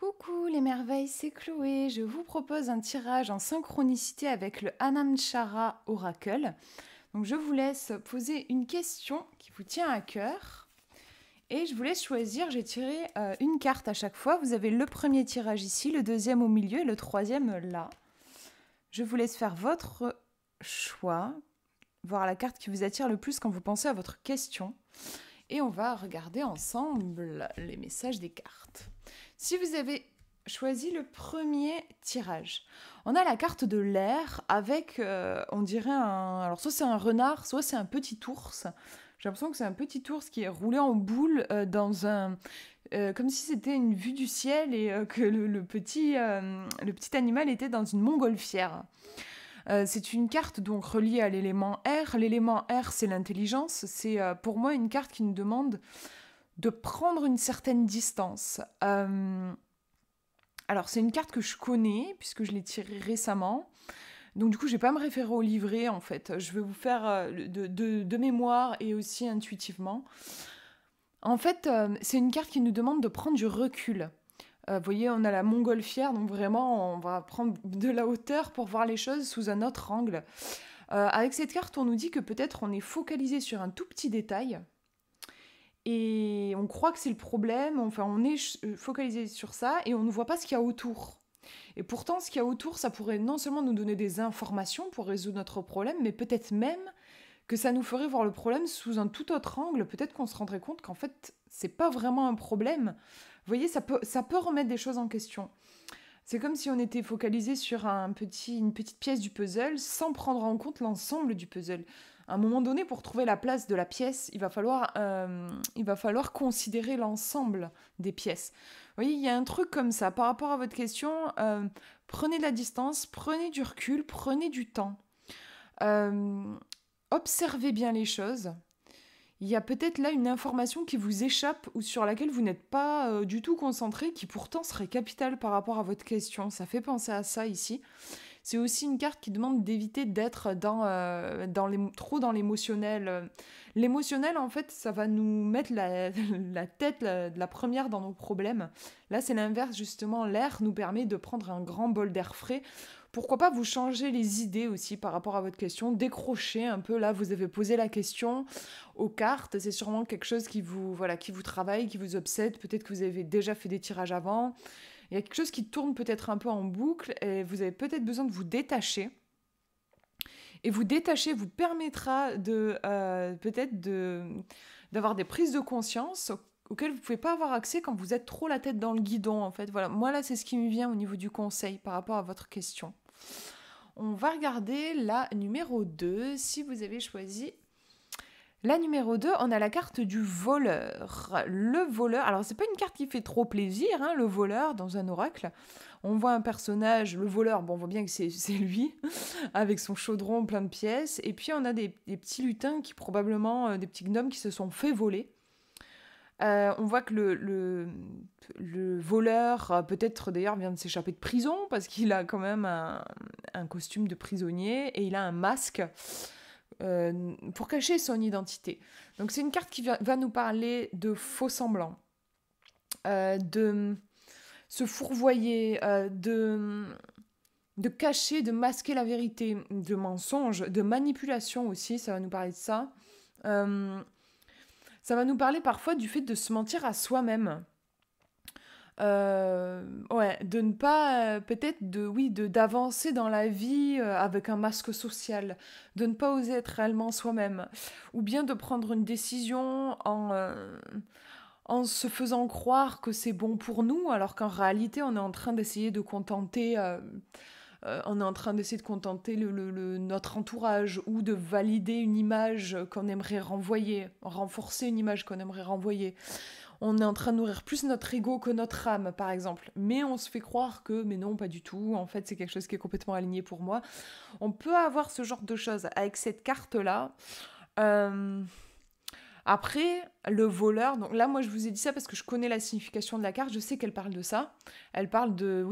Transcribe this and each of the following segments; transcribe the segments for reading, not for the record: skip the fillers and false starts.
Coucou les merveilles, c'est Chloé. Je vous propose un tirage en synchronicité avec le Anamchara Oracle. Donc je vous laisse poser une question qui vous tient à cœur et je vous laisse choisir. J'ai tiré une carte à chaque fois. Vous avez le premier tirage ici, le deuxième au milieu et le troisième là. Je vous laisse faire votre choix, voir la carte qui vous attire le plus quand vous pensez à votre question. Et on va regarder ensemble les messages des cartes. Si vous avez choisi le premier tirage, on a la carte de l'air avec, on dirait alors soit c'est un renard, soit c'est un petit ours. J'ai l'impression que c'est un petit ours qui est roulé en boule dans un... comme si c'était une vue du ciel et que le petit animal était dans une montgolfière. C'est une carte donc reliée à l'élément air. L'élément air, c'est l'intelligence. C'est pour moi une carte qui nous demande de prendre une certaine distance. Alors, c'est une carte que je connais, puisque je l'ai tirée récemment. Donc, du coup, je ne vais pas me référer au livret, en fait. Je vais vous faire de mémoire et aussi intuitivement. En fait, c'est une carte qui nous demande de prendre du recul. Vous voyez, on a la montgolfière, donc vraiment, on va prendre de la hauteur pour voir les choses sous un autre angle. Avec cette carte, on nous dit que peut-être on est focalisé sur un tout petit détail, et on croit que c'est le problème, enfin on est focalisé sur ça, et on ne voit pas ce qu'il y a autour. Et pourtant, ce qu'il y a autour, ça pourrait non seulement nous donner des informations pour résoudre notre problème, mais peut-être même que ça nous ferait voir le problème sous un tout autre angle. Peut-être qu'on se rendrait compte qu'en fait, c'est pas vraiment un problème. Vous voyez, ça peut remettre des choses en question. C'est comme si on était focalisé sur une petite pièce du puzzle sans prendre en compte l'ensemble du puzzle. À un moment donné, pour trouver la place de la pièce, il va falloir considérer l'ensemble des pièces. Vous voyez, il y a un truc comme ça. Par rapport à votre question, prenez de la distance, prenez du recul, prenez du temps. Observez bien les choses. Il y a peut-être là une information qui vous échappe ou sur laquelle vous n'êtes pas du tout concentré, qui pourtant serait capitale par rapport à votre question. Ça fait penser à ça ici. C'est aussi une carte qui demande d'éviter d'être trop dans l'émotionnel. L'émotionnel, en fait, ça va nous mettre la tête la première dans nos problèmes. Là, c'est l'inverse, justement. L'air nous permet de prendre un grand bol d'air frais. Pourquoi pas vous changer les idées aussi par rapport à votre question, décrocher un peu. Là, vous avez posé la question aux cartes. C'est sûrement quelque chose qui vous travaille, qui vous obsède. Peut-être que vous avez déjà fait des tirages avant. Il y a quelque chose qui tourne peut-être un peu en boucle et vous avez peut-être besoin de vous détacher. Et vous détacher vous permettra d'avoir des prises de conscience auxquelles vous ne pouvez pas avoir accès quand vous êtes trop la tête dans le guidon, en fait. Voilà. Moi, là, c'est ce qui me vient au niveau du conseil par rapport à votre question. On va regarder la numéro 2, si vous avez choisi. La numéro 2, on a la carte du voleur. Le voleur, alors c'est pas une carte qui fait trop plaisir, hein, le voleur dans un oracle. On voit un personnage, le voleur, bon, on voit bien que c'est lui, avec son chaudron plein de pièces. Et puis on a des petits lutins qui probablement, des petits gnomes qui se sont fait voler. On voit que le voleur, peut-être d'ailleurs, vient de s'échapper de prison, parce qu'il a quand même un costume de prisonnier, et il a un masque pour cacher son identité. Donc c'est une carte qui va nous parler de faux semblants, de se fourvoyer, de cacher, de masquer la vérité, de mensonges, de manipulation aussi, ça va nous parler de ça. Ça va nous parler parfois du fait de se mentir à soi-même. De ne pas, peut-être, d'avancer dans la vie avec un masque social, de ne pas oser être réellement soi-même, ou bien de prendre une décision en se faisant croire que c'est bon pour nous, alors qu'en réalité, on est en train d'essayer de contenter... on est en train d'essayer de contenter notre entourage ou de valider une image qu'on aimerait renvoyer, renforcer une image qu'on aimerait renvoyer. On est en train de nourrir plus notre ego que notre âme, par exemple. Mais on se fait croire que, mais non, pas du tout. En fait, c'est quelque chose qui est complètement aligné pour moi. On peut avoir ce genre de choses avec cette carte-là. Après, le voleur, donc là, moi, je vous ai dit ça parce que je connais la signification de la carte. Je sais qu'elle parle de ça. Elle parle de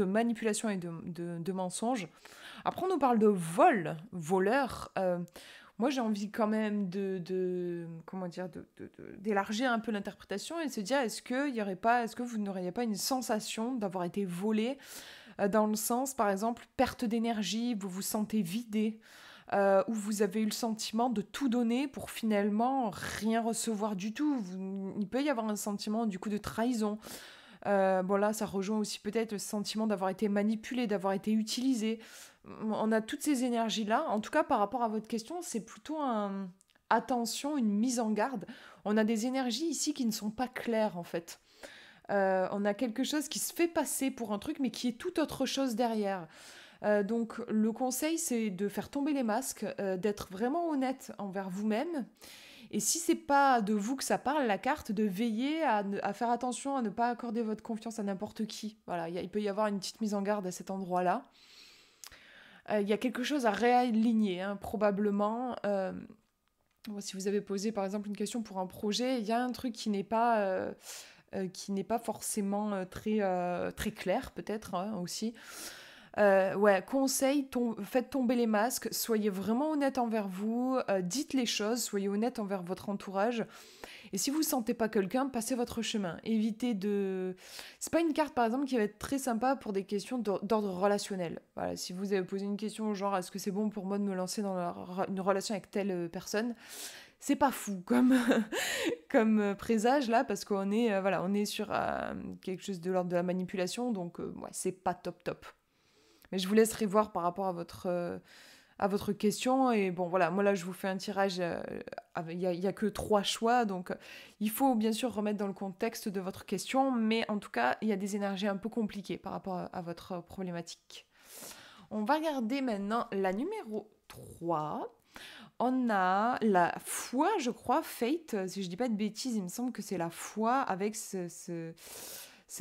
manipulation et de mensonge. Après, on nous parle de voleur. Moi, j'ai envie quand même comment dire, d'élargir un peu l'interprétation et de se dire, est-ce que vous n'auriez pas une sensation d'avoir été volé, dans le sens, par exemple, perte d'énergie, vous vous sentez vidé, où vous avez eu le sentiment de tout donner pour finalement rien recevoir du tout. Il peut y avoir un sentiment du coup de trahison. Bon là, ça rejoint aussi peut-être le sentiment d'avoir été manipulé, d'avoir été utilisé. On a toutes ces énergies-là. En tout cas, par rapport à votre question, c'est plutôt attention, une mise en garde. On a des énergies ici qui ne sont pas claires en fait. On a quelque chose qui se fait passer pour un truc, mais qui est tout autre chose derrière. Donc le conseil, c'est de faire tomber les masques, d'être vraiment honnête envers vous-même. Et si c'est pas de vous que ça parle, la carte, de veiller à faire attention à ne pas accorder votre confiance à n'importe qui. Voilà, il peut y avoir une petite mise en garde à cet endroit-là. Il y a quelque chose à réaligner, hein, probablement. Si vous avez posé par exemple une question pour un projet, il y a un truc qui n'est pas forcément très clair, peut-être hein, aussi. Ouais, conseil, faites tomber les masques, soyez vraiment honnête envers vous, dites les choses, soyez honnête envers votre entourage. Et si vous ne sentez pas quelqu'un, passez votre chemin. Évitez de... C'est pas une carte, par exemple, qui va être très sympa pour des questions d'ordre relationnel. Voilà, si vous avez posé une question genre, est-ce que c'est bon pour moi de me lancer dans une relation avec telle personne, c'est pas fou comme, comme présage là, parce qu'on est, voilà, on est sur quelque chose de l'ordre de la manipulation, donc ouais, c'est pas top top. Mais je vous laisserai voir par rapport à votre question. Et bon, voilà, moi là, je vous fais un tirage. Il n'y a que 3 choix. Donc, il faut bien sûr remettre dans le contexte de votre question. Mais en tout cas, il y a des énergies un peu compliquées par rapport à votre problématique. On va regarder maintenant la numéro 3. On a la foi, je crois, Fate. Si je dis pas de bêtises, il me semble que c'est la foi avec ce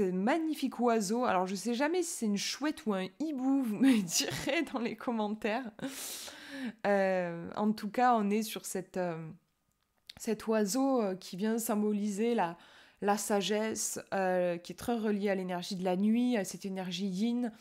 magnifique oiseau. Alors, je sais jamais si c'est une chouette ou un hibou, vous me direz dans les commentaires. En tout cas, on est sur cet oiseau qui vient symboliser la sagesse, qui est très reliée à l'énergie de la nuit, à cette énergie yin,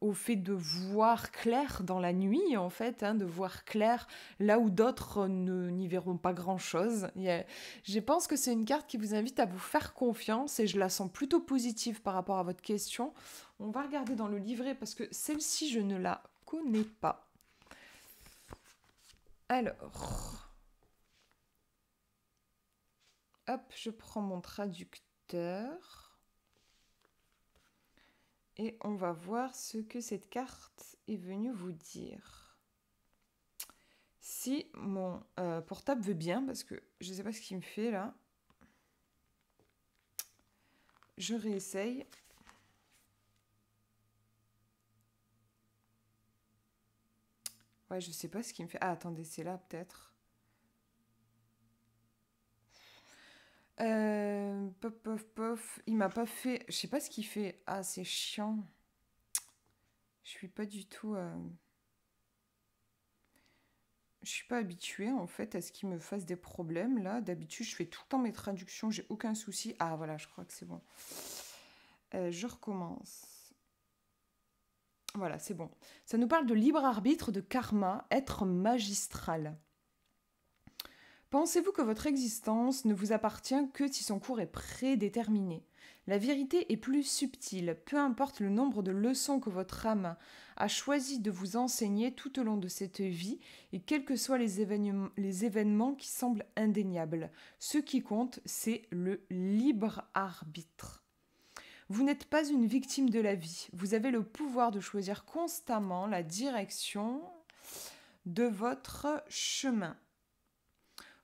au fait de voir clair dans la nuit, en fait, hein, de voir clair là où d'autres n'y verront pas grand-chose. Je pense que c'est une carte qui vous invite à vous faire confiance et je la sens plutôt positive par rapport à votre question. On va regarder dans le livret parce que celle-ci, je ne la connais pas. Alors, hop, je prends mon traducteur. Et on va voir ce que cette carte est venue vous dire. Si mon portable veut bien, parce que je ne sais pas ce qu'il me fait là. Je réessaye. Ouais, je ne sais pas ce qu'il me fait. Ah, attendez, c'est là peut-être. Pof, pof, pof. Il m'a pas fait... Je sais pas ce qu'il fait. Ah, c'est chiant. Je suis pas du tout... Je suis pas habituée en fait à ce qu'il me fasse des problèmes là. D'habitude, je fais tout le temps mes traductions, j'ai aucun souci. Ah voilà, je crois que c'est bon. Je recommence. Voilà, c'est bon. Ça nous parle de libre arbitre, de karma, être magistral. Pensez-vous que votre existence ne vous appartient que si son cours est prédéterminé? La vérité est plus subtile, peu importe le nombre de leçons que votre âme a choisi de vous enseigner tout au long de cette vie, et quels que soient les événements qui semblent indéniables. Ce qui compte, c'est le libre arbitre. Vous n'êtes pas une victime de la vie, vous avez le pouvoir de choisir constamment la direction de votre chemin.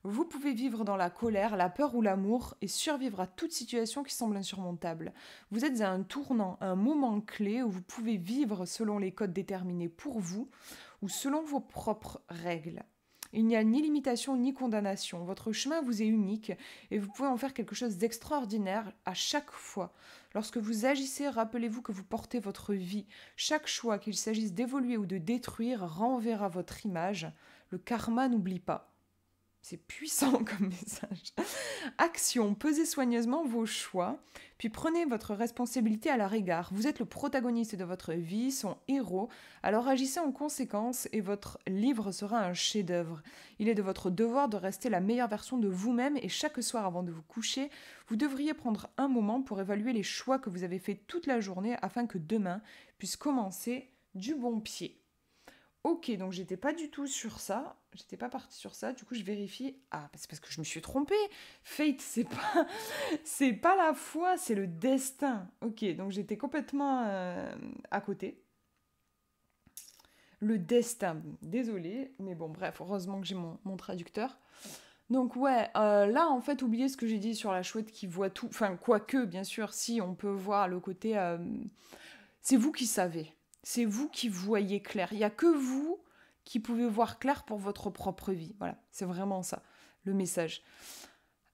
Vous pouvez vivre dans la colère, la peur ou l'amour et survivre à toute situation qui semble insurmontable. Vous êtes à un tournant, un moment clé où vous pouvez vivre selon les codes déterminés pour vous ou selon vos propres règles. Il n'y a ni limitation ni condamnation. Votre chemin vous est unique et vous pouvez en faire quelque chose d'extraordinaire à chaque fois. Lorsque vous agissez, rappelez-vous que vous portez votre vie. Chaque choix, qu'il s'agisse d'évoluer ou de détruire, renverra votre image. Le karma n'oublie pas. C'est puissant comme message. Action, pesez soigneusement vos choix, puis prenez votre responsabilité à leur égard. Vous êtes le protagoniste de votre vie, son héros, alors agissez en conséquence et votre livre sera un chef-d'œuvre. Il est de votre devoir de rester la meilleure version de vous-même et chaque soir avant de vous coucher, vous devriez prendre un moment pour évaluer les choix que vous avez faits toute la journée afin que demain puisse commencer du bon pied. Ok, donc j'étais pas du tout sur ça, j'étais pas partie sur ça, du coup je vérifie. Ah, c'est parce que je me suis trompée. Fate, c'est pas la foi, c'est le destin. Ok, donc j'étais complètement à côté. Le destin, désolée, mais bon, bref, heureusement que j'ai mon traducteur. Donc ouais, là en fait, oubliez ce que j'ai dit sur la chouette qui voit tout. Enfin, quoique, bien sûr, si on peut voir le côté... c'est vous qui savez. C'est vous qui voyez clair. Il n'y a que vous qui pouvez voir clair pour votre propre vie. Voilà, c'est vraiment ça, le message.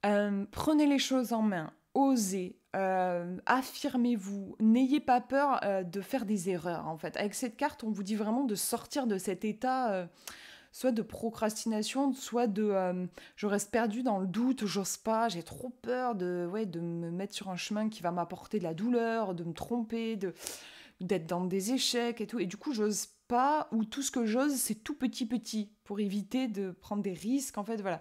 Prenez les choses en main, osez, affirmez-vous, n'ayez pas peur de faire des erreurs, en fait. Avec cette carte, on vous dit vraiment de sortir de cet état... soit de procrastination, soit de je reste perdu dans le doute, j'ose pas, j'ai trop peur de me mettre sur un chemin qui va m'apporter de la douleur, de me tromper, d'être dans des échecs et tout. Et du coup, j'ose pas, ou tout ce que j'ose, c'est tout petit, pour éviter de prendre des risques, en fait, voilà.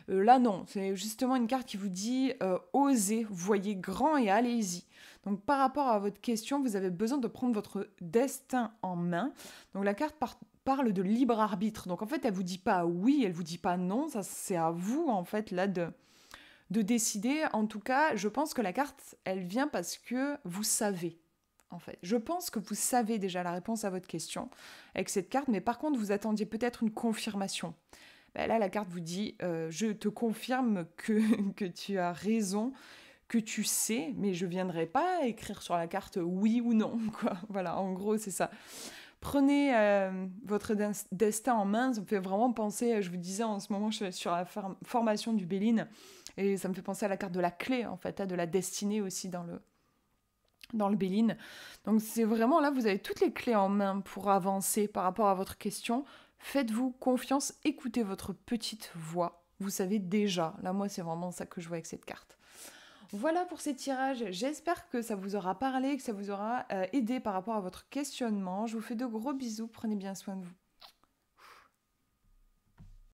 Là, non, c'est justement une carte qui vous dit osez, voyez grand et allez-y. Donc, par rapport à votre question, vous avez besoin de prendre votre destin en main. Donc, la carte parle de libre arbitre. Donc, en fait, elle vous dit pas oui, elle vous dit pas non. Ça, c'est à vous, en fait, là, de décider. En tout cas, je pense que la carte, elle vient parce que vous savez. En fait, je pense que vous savez déjà la réponse à votre question avec cette carte, mais par contre, vous attendiez peut-être une confirmation. Ben là, la carte vous dit je te confirme que tu as raison, que tu sais, mais je ne viendrai pas écrire sur la carte oui ou non, quoi. Voilà, en gros, c'est ça. Prenez votre destin en main, ça me fait vraiment penser, je vous disais en ce moment, je suis sur la formation du Béline, et ça me fait penser à la carte de la clé, en fait, de la destinée aussi dans le Béline. Donc c'est vraiment là, vous avez toutes les clés en main pour avancer par rapport à votre question. Faites-vous confiance, écoutez votre petite voix. Vous savez déjà. Là, moi, c'est vraiment ça que je vois avec cette carte. Voilà pour ces tirages. J'espère que ça vous aura parlé, que ça vous aura aidé par rapport à votre questionnement. Je vous fais de gros bisous. Prenez bien soin de vous.